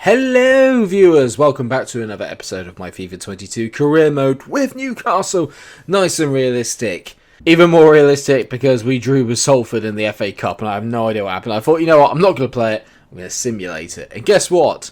Hello viewers, welcome back to another episode of my FIFA 22 career mode with Newcastle. Nice and realistic. Even more realistic because we drew with Salford in the FA Cup and I have no idea what happened. I thought, you know what, I'm not going to play it, I'm going to simulate it. And guess what?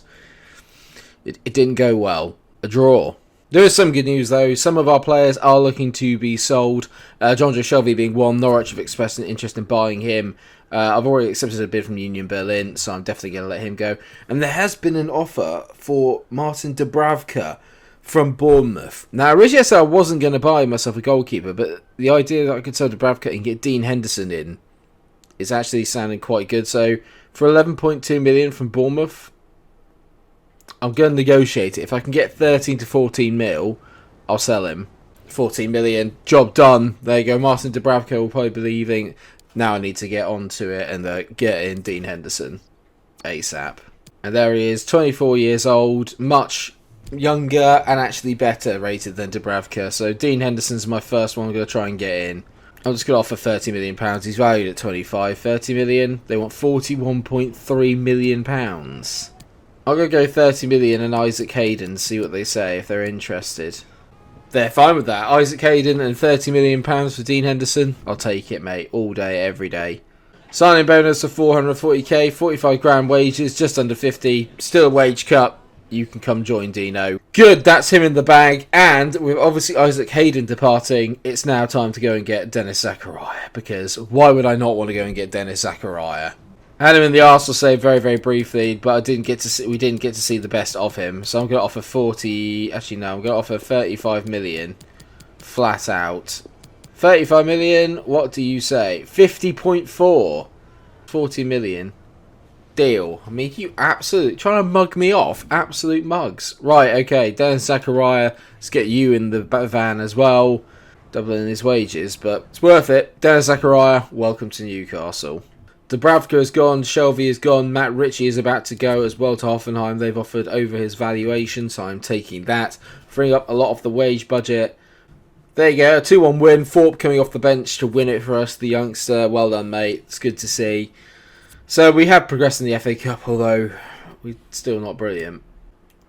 It didn't go well. A draw. There is some good news though. Some of our players are looking to be sold. John Joe Shelby being one. Norwich have expressed an interest in buying him. I've already accepted a bid from Union Berlin, so I'm definitely going to let him go. And there has been an offer for Martin Dubravka from Bournemouth. Now, originally I said I wasn't going to buy myself a goalkeeper, but the idea that I could sell Dubravka and get Dean Henderson in is actually sounding quite good. So for 11.2 million from Bournemouth, I'm going to negotiate it. If I can get 13 to 14 mil, I'll sell him. 14 million, job done. There you go. Martin Dubravka will probably be leaving. Now I need to get onto it and get in Dean Henderson ASAP. And there he is, 24 years old, much younger and actually better rated than Dubravka. So Dean Henderson's my first one I'm going to try and get in. I'm just going to offer £30 million. He's valued at 25. 30 million. They want £41.3 million. I'm going to go 30 million and Isaac Hayden, see what they say if they're interested. They're fine with that. Isaac Hayden and £30 million for Dean Henderson. I'll take it, mate. All day, every day. Signing bonus of 440k, 45 grand wages, just under 50. Still a wage cut. You can come join Dino. Good, that's him in the bag. And with obviously Isaac Hayden departing, it's now time to go and get Dennis Zakaria. Because why would I not want to go and get Dennis Zakaria? I had him in the Arsenal save very, very briefly, but we didn't get to see the best of him. So I'm going to offer 40... Actually, no, I'm going to offer 35 million. Flat out. 35 million, what do you say? 50.4. 40 million. Deal. I mean, you absolutely... Trying to mug me off. Absolute mugs. Right, okay. Dennis Zakaria. Let's get you in the van as well. Doubling his wages, but it's worth it. Dennis Zakaria, welcome to Newcastle. Dubravka is gone, Shelby is gone, Matt Ritchie is about to go as well to Hoffenheim. They've offered over his valuation, so I'm taking that. Freeing up a lot of the wage budget. There you go, a 2-1 win. Thorpe coming off the bench to win it for us, the youngster. Well done, mate. It's good to see. So we have progressed in the FA Cup, although we're still not brilliant.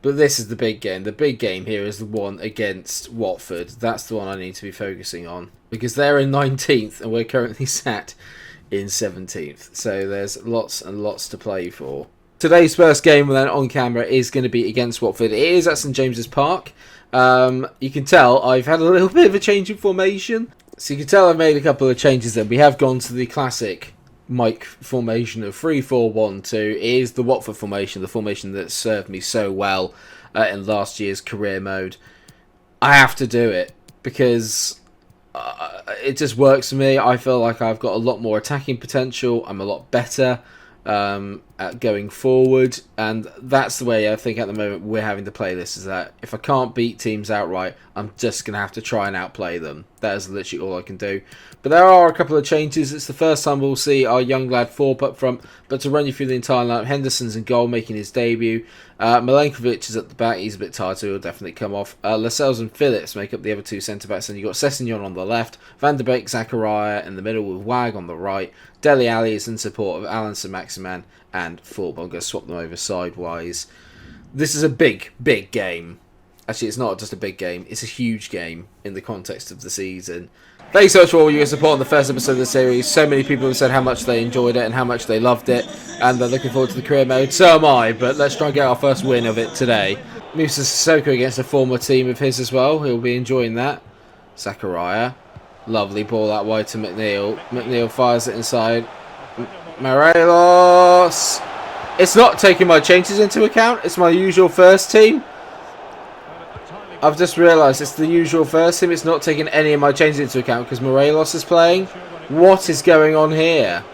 But this is the big game. The big game here is the one against Watford. That's the one I need to be focusing on. Because they're in 19th and we're currently sat in 17th, so there's lots and lots to play for. Today's first game then on camera is going to be against Watford. It is at St James's Park. You can tell I've had a little bit of a change in formation, so you can tell I've made a couple of changes then. We have gone to the classic Mike formation of 3-4-1-2. It is the Watford formation, the formation that served me so well in last year's career mode. I have to do it because it just works for me. I feel like I've got a lot more attacking potential. I'm a lot better at going forward, and that's the way I think at the moment we're having to play this, is that if I can't beat teams outright, I'm just going to have to try and outplay them. That is literally all I can do. But there are a couple of changes. It's the first time we'll see our young lad Thorpe up front, but to run you through the entire lineup, Henderson's in goal, making his debut. Milenkovic is at the back. He's a bit tired, so he'll definitely come off. Lascelles and Phillips make up the other two centre-backs, and you've got Sessegnon on the left, Van der Beek, Zakaria in the middle with Wag on the right. Dele Alli is in support of Alan Saint-Maximin and Thorpe. I'm going to swap them over sidewise. This is a big, big game. Actually, it's not just a big game. It's a huge game in the context of the season. Thanks so much for all your support on the first episode of the series. So many people have said how much they enjoyed it and how much they loved it, and they're looking forward to the career mode. So am I, but let's try and get our first win of it today. Musa Sissoko against a former team of his as well. He'll be enjoying that. Zakaria. Lovely ball that wide to McNeil. McNeil fires it inside. Morelos. It's not taking my changes into account. It's my usual first team. I've just realised it's the usual first team. It's not taking any of my changes into account because Morelos is playing. What is going on here?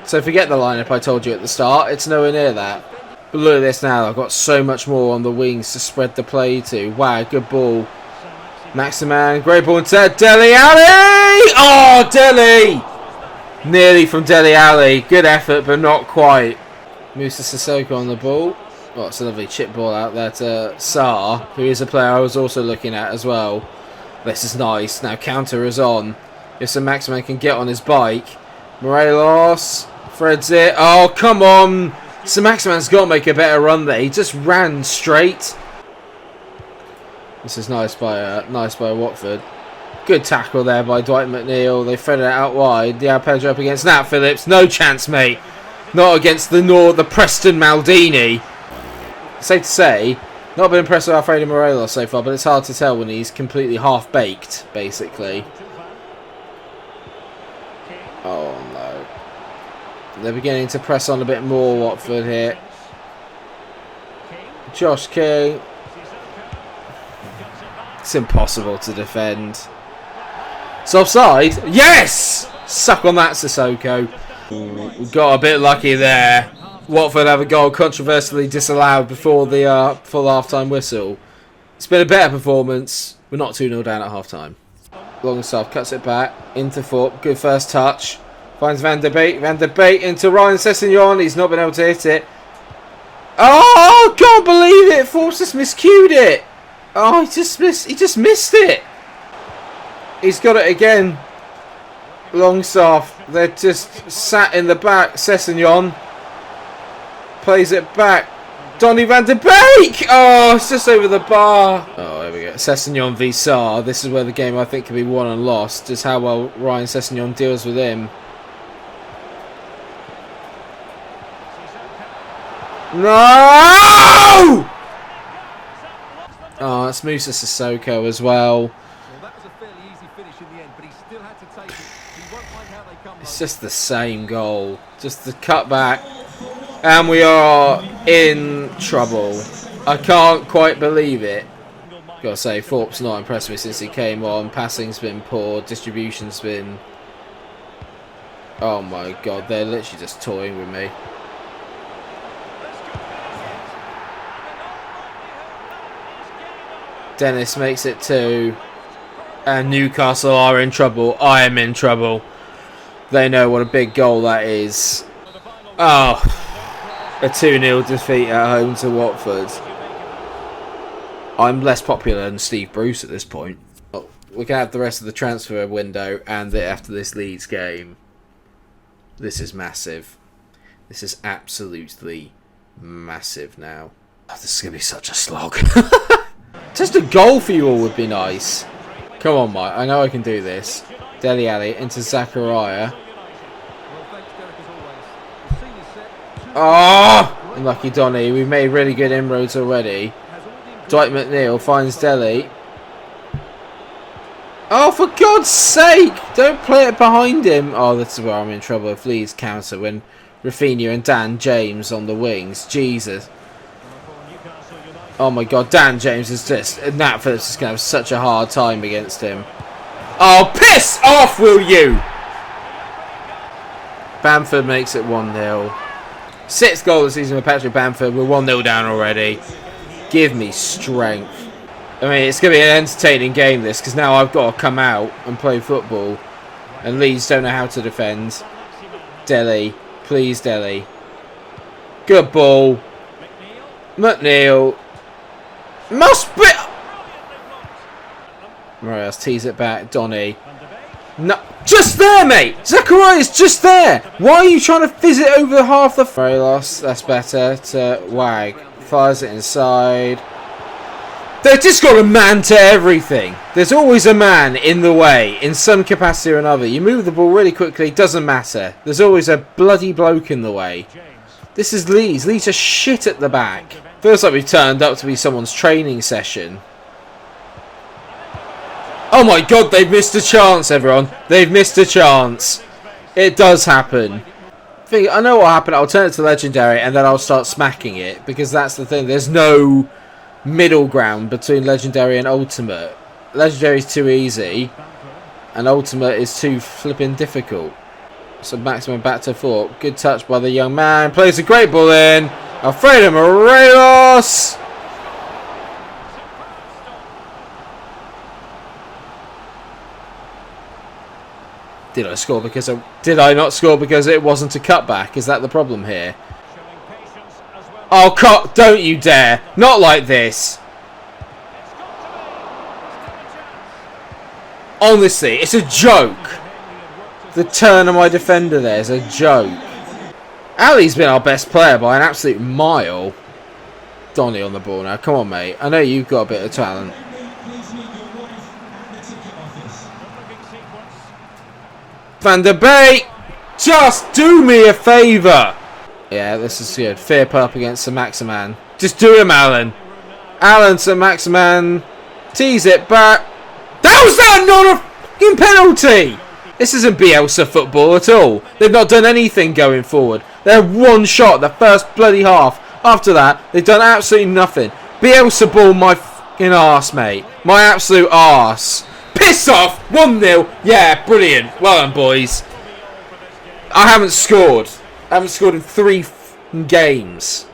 So forget the lineup I told you at the start. It's nowhere near that. But look at this now. I've got so much more on the wings to spread the play to. Wow, good ball. Maximan, great ball into Dele Alli! Oh, Dele! Nearly from Dele Alli. Good effort, but not quite. Musa Sissoko on the ball. Oh, it's a lovely chip ball out there to Sarr, who is a player I was also looking at as well. This is nice. Now counter is on. If Saint-Maximin can get on his bike. Morelos threads it. Oh, come on. So Maximan's got to make a better run there. He just ran straight. This is nice by Watford. Good tackle there by Dwight McNeil. They fed it out wide. The Pedro up against Nat Phillips. No chance, mate. Not against the Preston Maldini. Safe to say, not been impressed with Alfredo Morelos so far, but it's hard to tell when he's completely half-baked, basically. Oh, no. They're beginning to press on a bit more, Watford here. Josh King. It's impossible to defend. It's offside. Yes! Suck on that, Sissoko. We got a bit lucky there. Watford have a goal controversially disallowed before the full half-time whistle. It's been a better performance. We're not 2-0 down at half-time. Longstaff cuts it back into Thorpe. Good first touch. Finds Van der Beek. Van der Beek into Ryan Sessegnon. He's not been able to hit it. Oh, can't believe it. Thorpe's just miscued it. Oh, he just missed it. He's got it again. Longstaff. They're just sat in the back. Sessegnon plays it back. Donny van der Beek! Oh, it's just over the bar. Oh, there we go. Sessegnon v Sarr. This is where the game, I think, can be won and lost. Just how well Ryan Sessegnon deals with him. No! Oh, it's Musa Sissoko as well. It's just the same goal. Just the cutback. And we are in trouble. I can't quite believe it. Gotta say, Thorpe's not impressed me since he came on. Passing's been poor. Distribution's been... Oh my god, they're literally just toying with me. Dennis makes it 2. And Newcastle are in trouble. I am in trouble. They know what a big goal that is. Oh, a 2-0 defeat at home to Watford. I'm less popular than Steve Bruce at this point. We can have the rest of the transfer window and after this Leeds game. This is massive. This is absolutely massive now. Oh, this is going to be such a slog. Just a goal for you all would be nice. Come on, Mike. I know I can do this. Dele Alli into Zachariah. Oh! Unlucky Donny. We've made really good inroads already. Dwight McNeil finds Dele. Oh, for God's sake! Don't play it behind him. Oh, this is where I'm in trouble. If Leeds counter when Rafinha and Dan James on the wings. Jesus. Oh my god, Dan James is just... Nat Phillips is going to have such a hard time against him. Oh, piss off, will you? Bamford makes it 1-0. 6th goal of the season with Patrick Bamford. We're 1-0 down already. Give me strength. I mean, it's going to be an entertaining game, this, because now I've got to come out and play football. And Leeds don't know how to defend. Dele. Please, Dele. Good ball. McNeil. Must be... Right, let's tease it back. Donny. No, just there, mate. Zachariah's just there. Why are you trying to fizz it over half the... Perilous. That's better. To Wag. Fires it inside. They've just got a man to everything. There's always a man in the way, in some capacity or another. You move the ball really quickly, doesn't matter. There's always a bloody bloke in the way. This is Leeds. Leeds are shit at the back. Feels like we've turned up to be someone's training session. Oh my god, they've missed a chance, everyone. They've missed a chance. It does happen. I know what happened. I'll turn it to Legendary and then I'll start smacking it. Because that's the thing. There's no middle ground between Legendary and Ultimate. Legendary is too easy. And Ultimate is too flipping difficult. So Maximum back to Thorpe. Good touch by the young man. Plays a great ball in. Alfredo Morelos. Did I score because did I not score because it wasn't a cutback? Is that the problem here? Oh, don't you dare. Not like this. Honestly, it's a joke. The turn of my defender there is a joke. Ali's been our best player by an absolute mile. Donny on the ball now. Come on, mate. I know you've got a bit of talent. Van der Beek! Just do me a favour! Yeah, this is good. Fear up against Sir Maximan. Just do him, Alan. Alan, Sir Maximan. Tease it back. How's that not a fucking penalty? This isn't Bielsa football at all. They've not done anything going forward. They had one shot the first bloody half. After that, they've done absolutely nothing. Bielsa ball my fucking arse, mate. My absolute arse. Piss off! 1-0. Yeah, brilliant. Well done, boys. I haven't scored. I haven't scored in 3 games.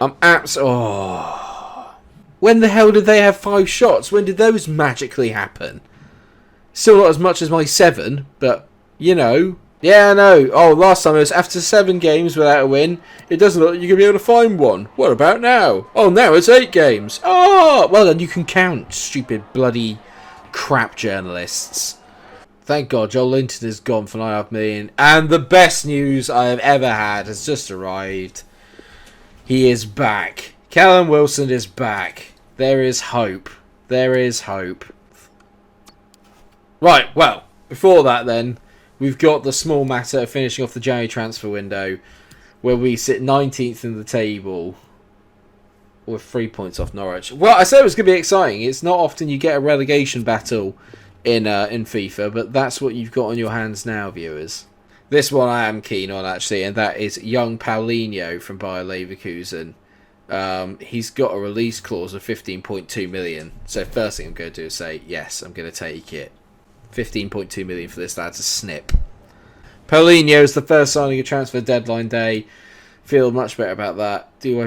I'm Oh. When the hell did they have 5 shots? When did those magically happen? Still not as much as my 7, but, you know. Yeah, I know. Oh, last time it was after 7 games without a win. It doesn't look like you're going to be able to find one. What about now? Oh, now it's 8 games. Oh, well then you can count, stupid bloody crap journalists. Thank God Joel Linton is gone for $9.5 million. And the best news I have ever had has just arrived. He is back. Callum Wilson is back. There is hope. There is hope. Right, well, before that then, we've got the small matter of finishing off the January transfer window, where we sit 19th in the table with 3 points off Norwich. Well, I said it was going to be exciting. It's not often you get a relegation battle in FIFA, but that's what you've got on your hands now, viewers. This one I am keen on, actually, and that is young Paulinho from Bayer Leverkusen. He's got a release clause of 15.2 million. So first thing I'm going to do is say, yes, I'm going to take it. 15.2 million for this lad to snip. Paulinho is the first signing of transfer deadline day. Feel much better about that. Do I...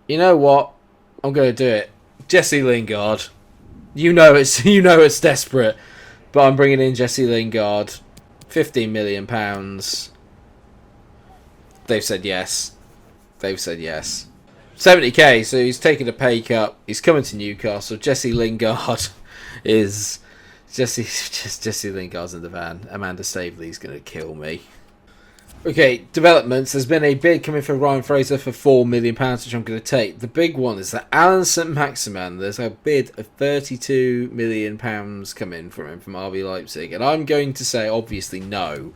You know what? I'm going to do it. Jesse Lingard. You know it's desperate. But I'm bringing in Jesse Lingard. £15 million. They've said yes. They've said yes. 70k, so he's taking a pay cut. He's coming to Newcastle. Jesse Lingard is... Jesse Lingard's in the van. Amanda Staveley's going to kill me. Okay, developments. There's been a bid coming for Ryan Fraser for £4 million, which I'm going to take. The big one is that Alan St Maximan. There's a bid of £32 million coming from him from RB Leipzig. And I'm going to say, obviously, no.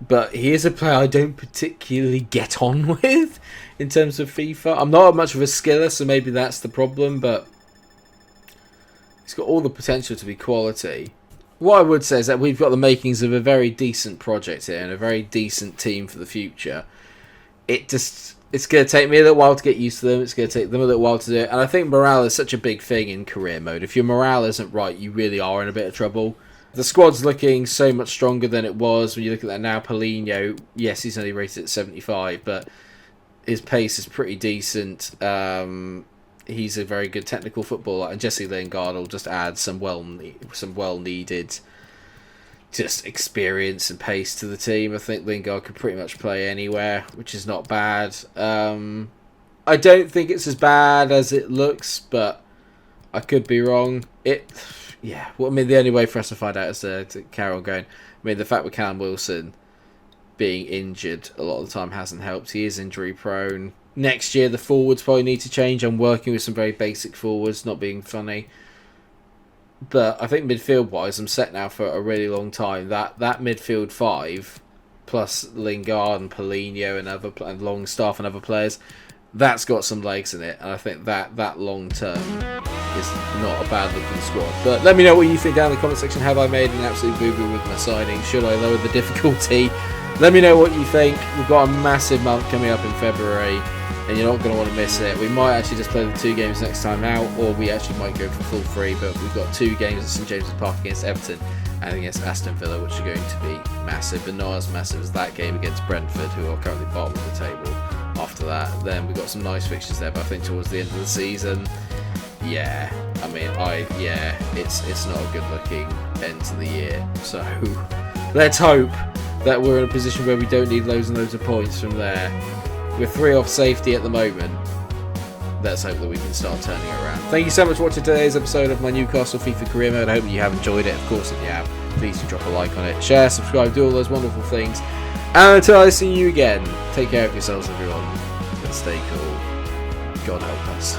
But he is a player I don't particularly get on with in terms of FIFA. I'm not much of a skiller, so maybe that's the problem, but he's got all the potential to be quality. What I would say is that we've got the makings of a very decent project here and a very decent team for the future. It's going to take me a little while to get used to them. It's going to take them a little while to do it. And I think morale is such a big thing in career mode. If your morale isn't right, you really are in a bit of trouble. The squad's looking so much stronger than it was. When you look at that now, Paulinho, yes, he's only rated at 75, but his pace is pretty decent. He's a very good technical footballer, and Jesse Lingard will just add some well-needed just experience and pace to the team. I think Lingard could pretty much play anywhere, which is not bad. I don't think it's as bad as it looks, but I could be wrong. Yeah, well, I mean, the only way for us to find out is to carry on going. I mean, the fact with Callum Wilson being injured a lot of the time hasn't helped. He is injury prone. Next year, the forwards probably need to change. I'm working with some very basic forwards, not being funny. But I think midfield-wise, I'm set now for a really long time. That midfield 5, plus Lingard and Paulinho and Longstaff and other players, that's got some legs in it. And I think that long-term is not a bad-looking squad. But let me know what you think down in the comment section. Have I made an absolute boo-boo with my signing? Should I lower the difficulty? Let me know what you think. We've got a massive month coming up in February, and you're not going to want to miss it. We might actually just play the 2 games next time out, or we actually might go for full free, but we've got 2 games at St James's Park against Everton and against Aston Villa, which are going to be massive, but not as massive as that game against Brentford, who are currently bottom of the table. After that, then we've got some nice fixtures there, but I think towards the end of the season, yeah, I mean, it's not a good looking end to the year. So let's hope that we're in a position where we don't need loads and loads of points from there. We're 3 off safety at the moment. let's hope that we can start turning it around. Thank you so much for watching today's episode of my Newcastle FIFA career mode. I hope that you have enjoyed it. Of course, if you have, please do drop a like on it, share, subscribe, do all those wonderful things. And until I see you again, take care of yourselves, everyone, and stay cool. God help us.